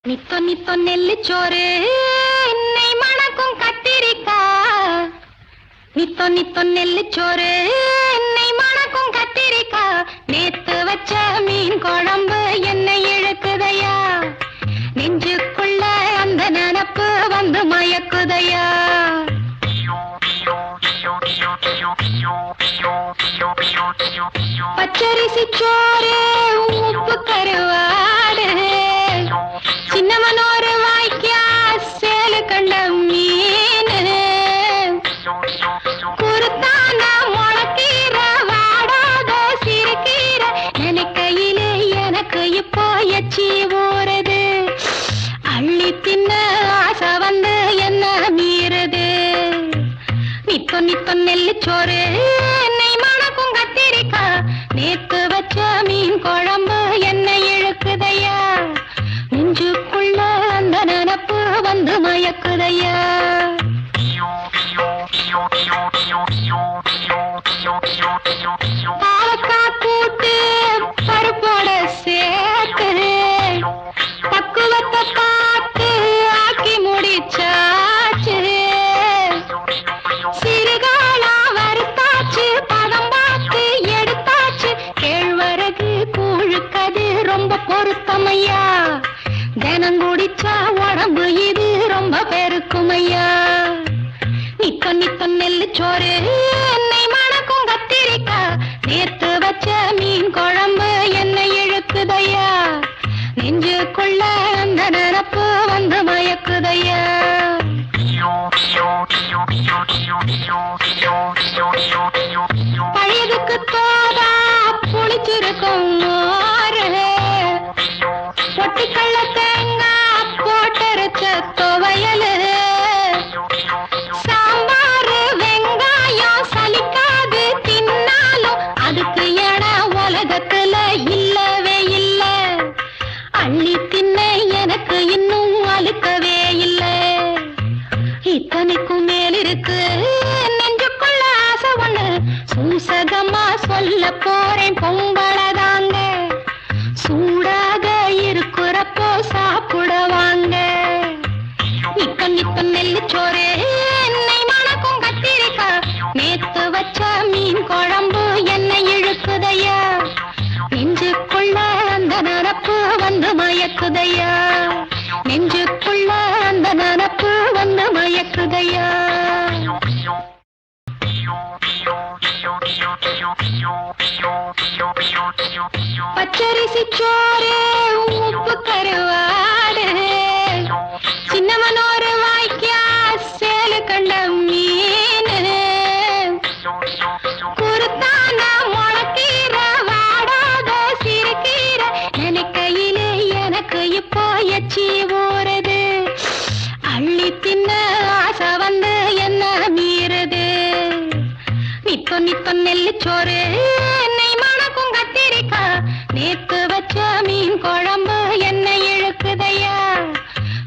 நித்தோ நித்தோ நெல்லிச்சோறு என்னை மணக்கும் கத்திரிக்கா. நித்தோ நித்தோ நெல்லிச்சோறு என்னை மணக்கும் கத்திரிக்கா. நேத்து வச்ச மீன் குழம்பு என்னை இழுக்குதையா. நெஞ்சுக்குள்ள அந்த நினப்பு வந்து மயக்குதையா. பச்சரிசி சோறு உப்பு கருவாடு சின்னமனோரு வாய்க்கா சேலு கண்ட மீன் குருத்தான முளக்கீர வாடாத சிறுகீர நினைக்கையிலே எனக்கு இப்போ எச்சி ஊறுது. அள்ளி தின்ன ஆசை வந்து என்ன மீறுது. நித்தோ நித்தோ நெல்லிச்சோறு என்னை மணக்கும் கத்திரிக்கா. நேத்து வச்ச மீன் குழம்பு என்னை இழுக்குதையா. நெஞ்சுக்குள்ள அந்த நினப்பு வந்து மயக்குதையா. பாவக்காய் கூட்டு பருப்போட சேர்த்து பக்குவத்தை பார்த்து ஆக்கி முடிச்சாச்சு. சிறுகாலா வறுத்தாச்சு பதம் பார்த்து எடுத்தாச்சு. கேழ்வரகு கூழுக்கது ரொம்ப பொருத்தமையா. தினம் குடிச்சா உடம்பு இது ரொம்ப பெருக்குமையா. நித்தோ நித்தோ நெல்லிச்சோறு என்னை மணக்கும் கத்திரிக்கா. நேத்து வச்ச மீன் குழம்பு என்னை இழுக்குதையா. நெஞ்சுக்குள்ள அந்த நினப்பு வந்து மயக்குதையா. பழையதுக்கு தோதா புளிச்சிருக்கும் மோரு பொட்டிக்கள்ள தேங்காய் போட்டரைச்ச துவையலு சாம்பாரு வெங்காயம் சலிக்காது தின்னாலும் அதுக்கு என உலகத்துல இல்லவே இல்ல. அள்ளி தின்ன எனக்கு இன்னும் அழுக்கவே இல்ல. இத்தனைக்கும் மேல் இருக்கு நெஞ்சுக்குள்ள ஆசை ஒண்ணு. சூசகமா சொல்ல போறேன் பொம்பளதாங்க. சூடாக இருக்கிறப்போ சாப்பிட வாங்க. நித்தோ நித்தோ நெல்லிச்சோறு என்னை மணக்கும் கத்திரிக்கா. நேத்து வச்ச மீன் குழம்பு என்னை இழுக்குதையா. நெஞ்சுக்குள்ள அந்த நினப்பு வந்து மயக்குதையா. நெஞ்சுக்குள்ள அந்த நினப்பு வந்து மயக்குதையா. பச்சரிசி சோறு உப்பு கருவாடு சின்னமனோரு வாய்க்கா சேலு கண்ட மீன் குருத்தான முளக்கீர வாடாத சிறுகீர நினைக்கையிலே எனக்கு இப்போ எச்சி ஊறுது. அள்ளி தின்ன ஆசை வந்து என்ன மீறுது. நித்தோ நித்தோ நெல்லிச்சோறு என்னை மணக்கும் கத்திரிக்கா. நேத்து வச்ச மீன் குழம்பு என்னை இழுக்குதையா.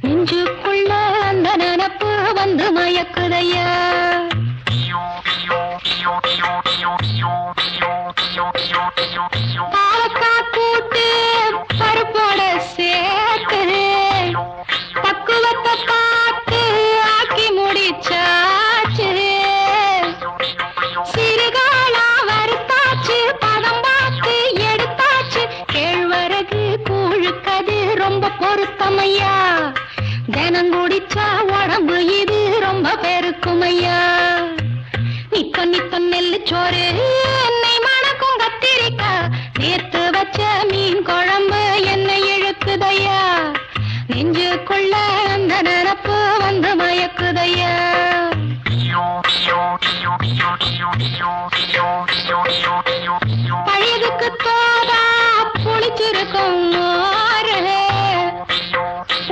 நெஞ்சுக்குள்ள அந்த நினப்பு வந்து மயக்குதையா. பாவக்காய் கூட்டு பருப்போட சேர்த்து பக்குவத்தை பார்த்து ஆக்கி முடிச்சாச்சு. சிறுகாலா வறுத்தாச்சு பதம் பார்த்து எடுத்தாச்சு. கேழ்வரகு கூழுக்கது ரொம்ப பொருத்தமையா. தினம் குடிச்சா உடம்பு இது ரொம்ப பெருக்குமையா. நித்தோ நித்தோ நெல்லிச்சோறு என்னை மணக்கும் கத்திரிக்கா. நேத்து வச்ச மீன் குழம்பு என்னை இழுக்குதையா. நெஞ்சுக்குள்ள அந்த நினப்பு வந்து மயக்குதையா. பழையதுக்கு தோதா புளிச்சிருக்கும் மோரு